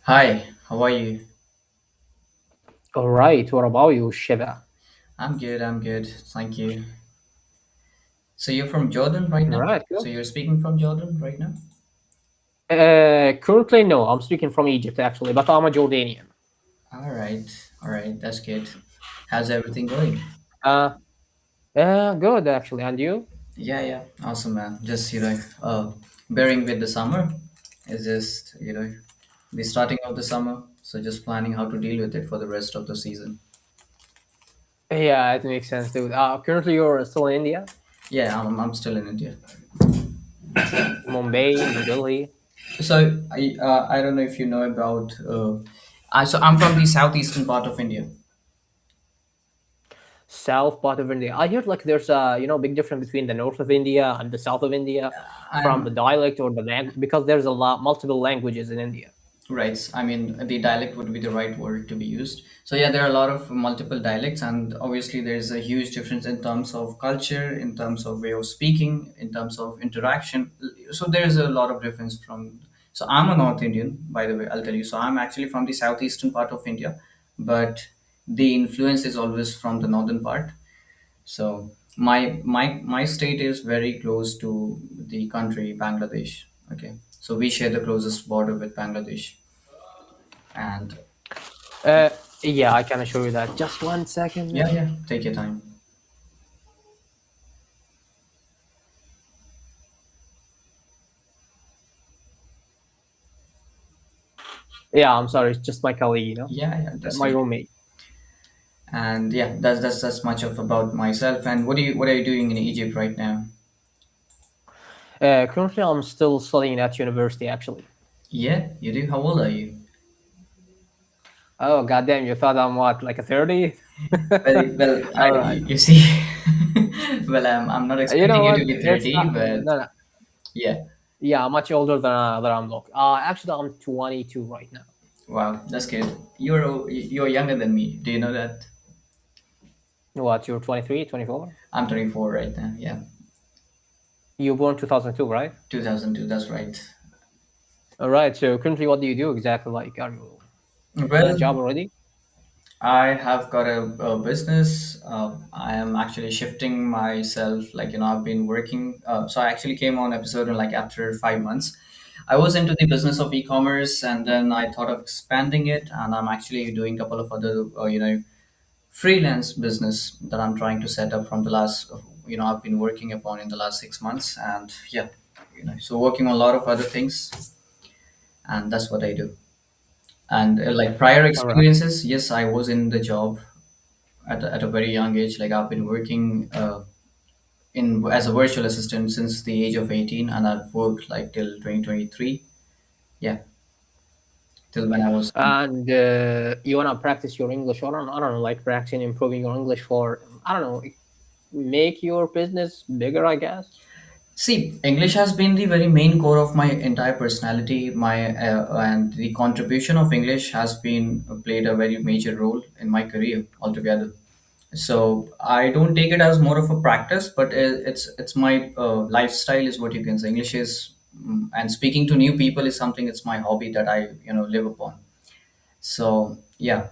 Hi, how are you? All right. What about you, Shiva? I'm good, thank you. So you're from Jordan right All now? right. So Good. you're speaking from Jordan right now? Currently, no. I'm speaking from Egypt, actually, but I'm a Jordanian. All right, that's good. How's everything going? Uh, Good, actually. And you? Yeah, awesome, man. Just, bearing with the summer. It's just, the starting of the summer. So just planning how to deal with it for the rest of the season. Yeah, it makes sense, dude. Currently, you're still in India, Yeah, I'm still in India. Mumbai, New Delhi, So I don't know if you know about, I'm from the southeastern part of India. south part of India. I heard like there's a big difference between the north of India and the south of India from the I'm dialect or the language because there's a lot multiple languages in India. Right. I mean, the dialect would be the right word to be used. So yeah, there are a lot of multiple dialects, and obviously there is a huge difference in terms of culture, in terms of way of speaking, in terms of interaction. So there is a lot of difference from. So I'm a North Indian, by the way. I'll tell you. So I'm actually from the southeastern part of India, but the influence is always from the northern part. So my state is very close to the country Bangladesh. Okay, so we share the closest border with Bangladesh. And Uh, yeah, I can assure you that. Just one second, man. yeah, take your time. Yeah, I'm sorry. It's just my colleague, Yeah, that's my it. roommate. And yeah, that's much of about myself. And what are you doing in Egypt right now? Currently, I'm still studying at university, actually. Yeah, you do. How old are you? Oh, goddamn, you thought I'm what, like a 30? Well, All right. you see, well, I'm not You know expecting you what? to be It's 30, not, but no, no. yeah, Yeah, I'm much older than I'm look. Actually, I'm 22 right now. wow, that's good. You're younger than me. Do you know that? What, you're 23, 24? I'm 24 right now. Yeah, You born 2002, right? 2002. That's right. All right. So currently, what do you do exactly? Like, are you in a Well, job already? I have got a business. I am actually shifting myself. Like, I've been working. So I actually came on episode in like after 5 months. I was into the business of e-commerce, and then I thought of expanding it. And I'm actually doing a couple of other, freelance business that I'm trying to set up from the last, I've been working upon in the last 6 months. And yeah, so working on a lot of other things, and that's what I do. And like prior All right. experiences, yes, I was in the job at a very young age. Like I've been working in as a virtual assistant since the age of 18, and I've worked like till 2023. Yeah, till when I was. And you wanna practice your English, or I don't know, like practicing improving your English for I don't know, make your business bigger, I guess. See, English has been the very main core of my entire personality. And the contribution of English has been played a very major role in my career altogether. So I don't take it as more of a practice, but it's my lifestyle is what you can say. English is, and speaking to new people is something. It's my hobby that I live upon. So yeah,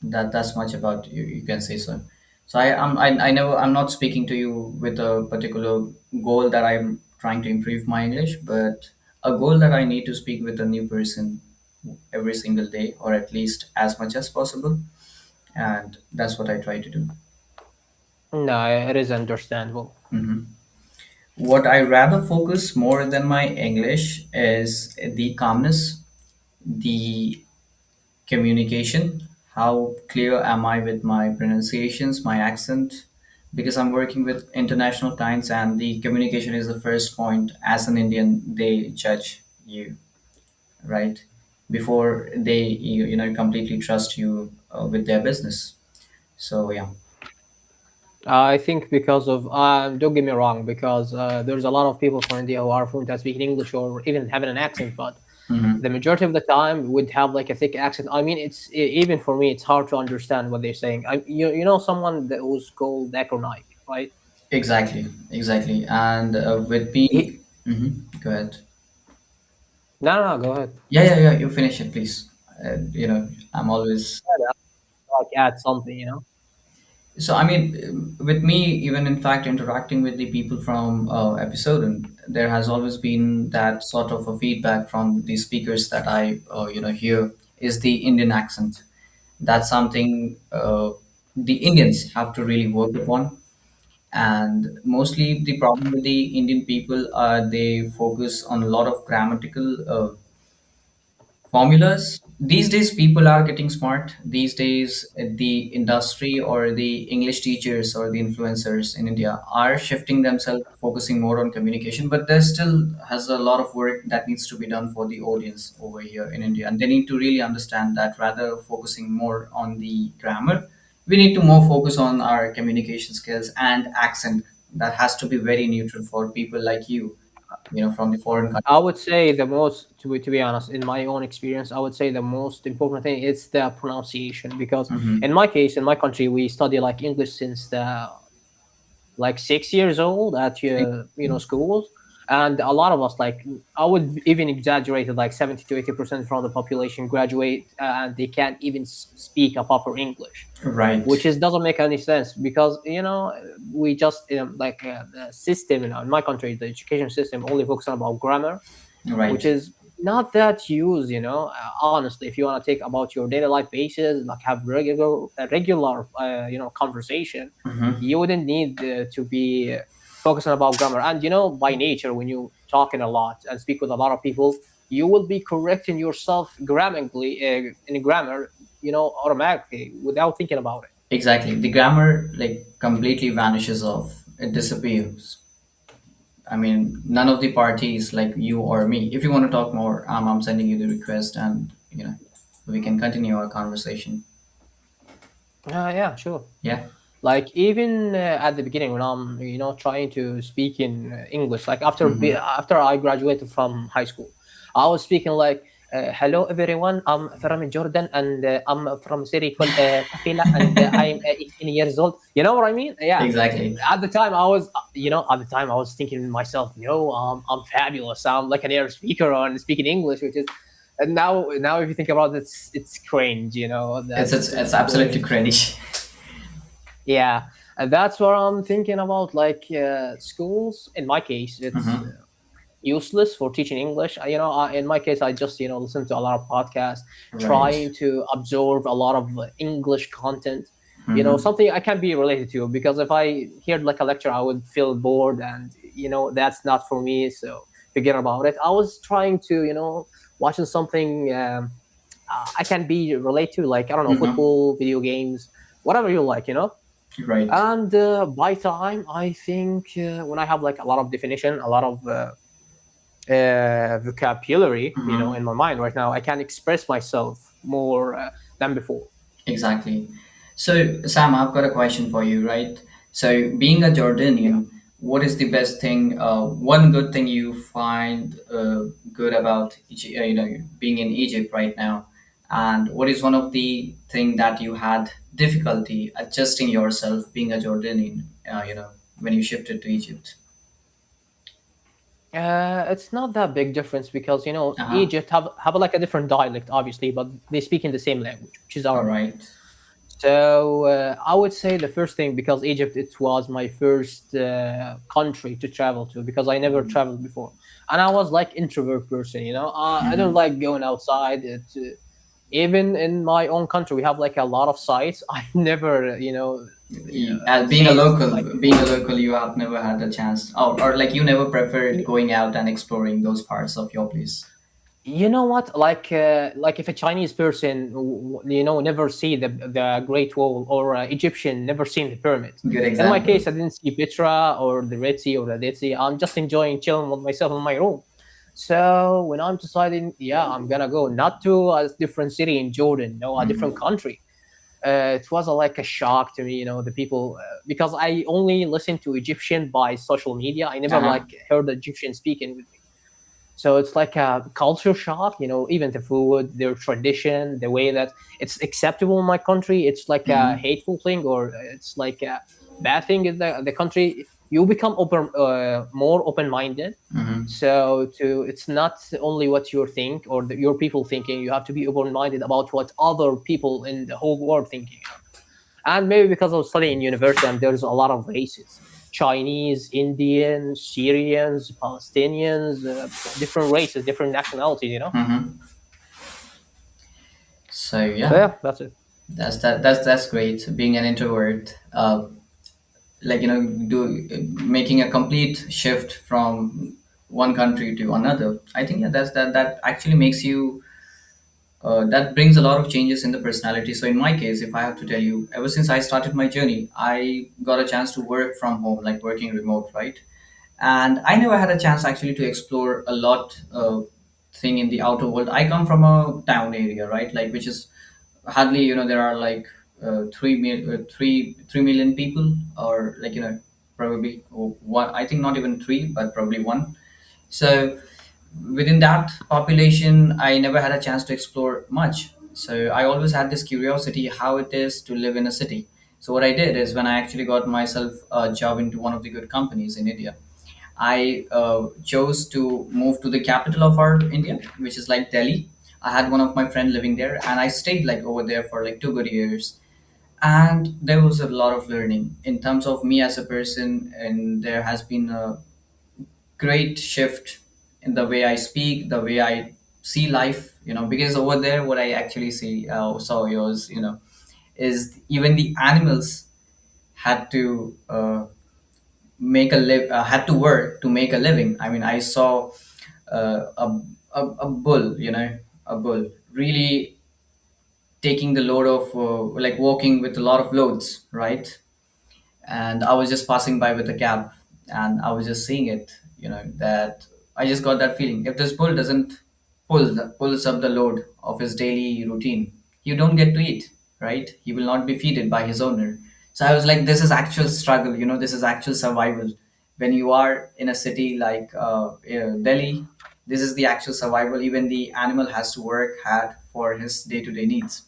that's much about you. You can say so. So I never I'm not speaking to you with a particular goal that I'm trying to improve my English, but a goal that I need to speak with a new person every single day, or at least as much as possible, and that's what I try to do. No, it is understandable. Mhm. What I rather focus more than my English is the calmness, the communication. How clear am I with my pronunciations, my accent? Because I'm working with international clients, and the communication is the first point. As an Indian, they judge you, right? Before they, completely trust you with their business. So, yeah. I think because of don't get me wrong, because there's a lot of people from India who are fluent at speaking English or even having an accent, but the Mhm. majority of the time would have like a thick accent. I mean, even for me, it's hard to understand what they're saying. You know someone that was called acronymic, right? Exactly. And with He, me, go ahead. no, no, no, go ahead. Yeah, you finish it, please. I'm always. Like add something, you know. So I mean, with me, even in fact, interacting with the people from episode, and there has always been that sort of a feedback from the speakers that I hear is the Indian accent. That's something the Indians have to really work upon. And mostly the problem with the Indian people are they focus on a lot of grammatical formulas. These days people are getting smart. These days the industry or the English teachers or the influencers in India are shifting themselves, focusing more on communication, but there still has a lot of work that needs to be done for the audience over here in India, and they need to really understand that rather focusing more on the grammar, we need to more focus on our communication skills and accent. That has to be very neutral for people like you from the foreign country. I would say the most, to be honest, in my own experience, I would say the most important thing is the pronunciation. Because Hmm. in my case, in my country, we study like English since the like 6 years old at schools, and a lot of us, like, I would even exaggerate it, like 70 to 80% from the population graduate and they can't even speak a proper English, which Right. is doesn't make any sense. Because we just like the system in my country, the education system only focuses on about grammar, which Right. is not that used, honestly. If you want to take about your daily life basis, like have regular conversation, Hmm. you wouldn't need to be focusing about grammar. And by nature, when you talking a lot and speak with a lot of people, you will be correcting yourself grammatically in grammar, automatically without thinking about it. Exactly. The grammar like completely vanishes off. It disappears. I mean, none of the parties like you or me. If you want to talk more, I'm sending you the request, and we can continue our conversation. Yeah, sure. Yeah. Like even at the beginning when I'm trying to speak in English, like Hmm. after I graduated from high school, I was speaking like, hello everyone, I'm from Jordan, and I'm from a city called Tafila, and I'm 18 years old. You know what I mean? Yeah. Exactly. At the time I was at the time I was thinking to myself, I'm fabulous, I'm like an air speaker on speaking English, which is, and now if you think about it, it's cringe, It's that's it's, it's absolutely cringe. cringe. Yeah, and that's what I'm thinking about. Like schools, in my case, it's Hmm. useless for teaching English. In my case, I just listen to a lot of podcasts, Right. trying to absorb a lot of English content. Hmm. Something I can be related to. Because if I heard like a lecture, I would feel bored, and that's not for me. So forget about it. I was trying to watching something I can be relate to, like I don't know, Hmm. football, video games, whatever you like. Right. And by time, I think when I have like a lot of definition, a lot of vocabulary, in Hmm. my mind right now, I can express myself more than before. Exactly. So, Sam, I've got a question for you, right? So, being a Yeah. Jordanian, what is the best thing, one good thing you find good about being in Egypt right now? And what is one of the thing that you had difficulty adjusting yourself being a Jordanian, when you shifted to Egypt? It's not that big difference because Uh-huh. Egypt have like a different dialect, obviously, but they speak in the same language, which is All Arabic. right. So I would say the first thing, because Egypt, it was my first country to travel to, because I never traveled before, and I was like introvert person. I don't Mm-hmm. like going outside. Even in my own country, we have like a lot of sites I never seen like Being before. a local, you have never had a chance, or like you never preferred going out and exploring those parts of your place. You know what? Like if a Chinese person, never see the Great Wall, or Egyptian never seen the pyramids. Good In my example. case, I didn't see Petra or the Red Sea or the Dead Sea. I'm just enjoying chilling with myself in my room. So when I'm deciding, yeah, I'm gonna go not to a different city in Jordan, no, a different Hmm. country. It was like a shock to me, the people, because I only listened to Egyptian by social media. I never Uh-huh. like heard Egyptian speaking with me. So it's like a culture shock, even the food, their tradition, the way that it's acceptable in my country. It's like a Hmm. hateful thing, or it's like a bad thing in the country. you become more open minded. Hmm. So to it's not only what you think or your people thinking. You have to be open minded about what other people in the whole world thinking. And maybe because I was studying in university and there's a lot of races: Chinese, Indians, Syrians, Palestinians, different races, different nationalities. Hmm. So So yeah, yeah, that's it. that's great. Being an introvert, like do making a complete shift from one country to another. I think yeah, that actually makes you that brings a lot of changes in the personality. So in my case, if I have to tell you, ever since I started my journey, I got a chance to work from home, like working remote, right? And I never had a chance actually to explore a lot thing in the outer world. I come from a town area, right? Like which is hardly, there are like 3 million people, or like probably one. I think not even three, but probably one. So within that population, I never had a chance to explore much. So I always had this curiosity how it is to live in a city. So what I did is, when I actually got myself a job into one of the good companies in India, I chose to move to the capital of our India, which is like Delhi. I had one of my friend living there, and I stayed like over there for like 2 good years. And there was a lot of learning in terms of me as a person, and there has been a great shift in the way I speak, the way I see life. Because over there, what I actually saw yours, is even the animals had to had to work to make a living. I mean, I saw a bull, a bull really taking the load of like walking with a lot of loads, right? And I was just passing by with a cab, and I was just seeing it, that I just got that feeling. If this bull doesn't pulls up the load of his daily routine, you don't get to eat, right? He will not be feeded by his owner. So I was like, this is actual struggle, this is actual survival. When you are in a city like Delhi, this is the actual survival. Even the animal has to work hard for his day-to-day needs,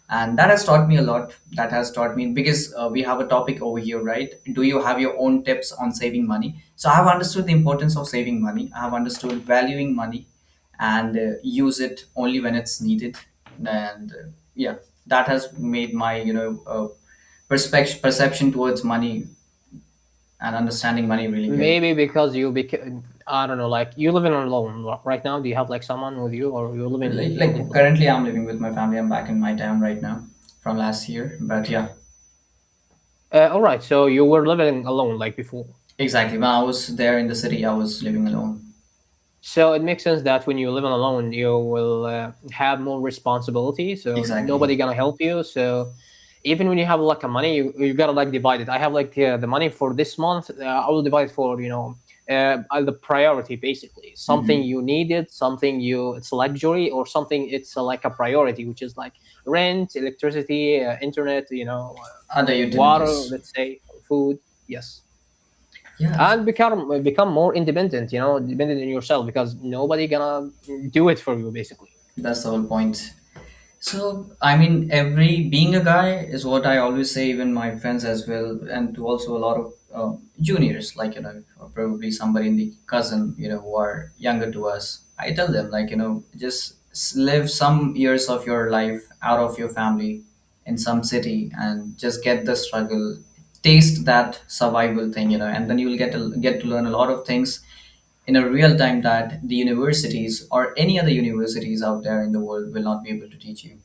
and that has taught me a lot. That has taught me, because we have a topic over here, right? Do you have your own tips on saving money? So I have understood the importance of saving money. I have understood valuing money, and use it only when it's needed. And yeah, that has made my perception towards money and understanding money really good. Maybe because you became, I don't know, like you living alone right now. Do you have like someone with you, or you're living Like completely alone? currently I'm living with my family. I'm back in my town right now from last year, but yeah. All right, so you were living alone like before. Exactly. When I was there in the city, I was living alone. So it makes sense that when you're living alone, you will have more responsibility. So Exactly. nobody gonna help you. So even when you have like a money, you gotta like divide it. I have like the money for this month. I will divide for the priority basically. Something Hmm. you needed, something you it's a luxury, or something it's like a priority, which is like rent, electricity, internet. Other Water, utilities. let's say, food. Yes, Yeah, and become more independent. Dependent on yourself because nobody gonna do it for you basically. that's the whole point. So, I mean, every being a guy is what I always say, even my friends as well, and to also a lot of juniors, like, or probably somebody in the cousin, who are younger to us. I tell them, like, just live some years of your life out of your family in some city, and just get the struggle, taste that survival thing, and then you will get to learn a lot of things in a real time that the universities or any other universities out there in the world will not be able to teach you.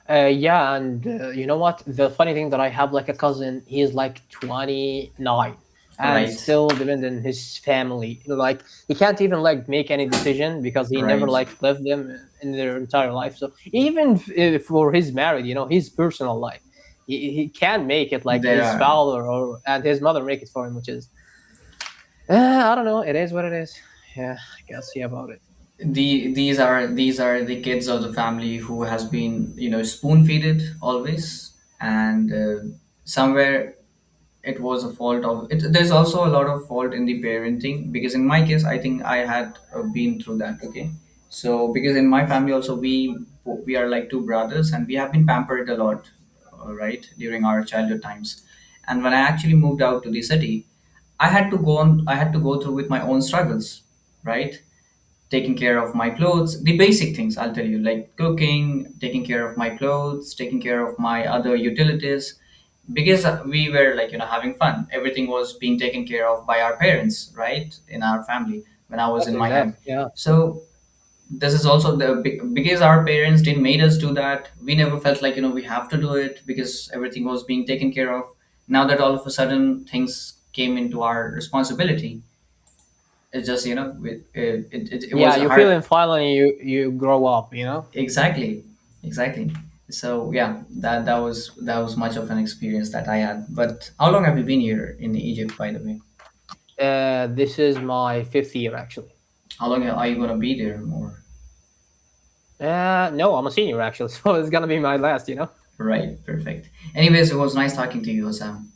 Yeah, and you know what? The funny thing that I have like a cousin, he's like 29 and Right, still dependent on his family. Like he can't even like make any decision because he never right. like lived them in their entire life. So even if for his married, his personal life, he can make it like There his are father or and his mother make it for him, which is I don't know. It is what it is. Yeah, I can't see about it. these are the kids of the family who has been spoon feeded always, and somewhere it was a fault of it. There's also a lot of fault in the parenting, because in my case I think I had been through that. Okay, so because in my family also we are like two brothers, and we have been pampered a lot, right, during our childhood times. And when I actually moved out to the city, I had to go through with my own struggles, right? Taking care of my clothes, the basic things, I'll tell you, like cooking, taking care of my clothes, taking care of my other utilities, because we were like, having fun. Everything was being taken care of by our parents, right? In our family when I was That's in my exact. home. Yeah. So this is also because our parents didn't made us do that. We never felt like, we have to do it because everything was being taken care of. Now that all of a sudden things came into our responsibility, it just, it Yeah, was you feel hard. and finally you grow up, you know. Exactly, exactly. So yeah, that was much of an experience that I had. But how long have you been here in Egypt, by the way? This is my fifth year actually. How long are you gonna be there more? No, I'm a senior actually, so it's gonna be my last, you know. Right, perfect. Anyways, it was nice talking to you, Osam.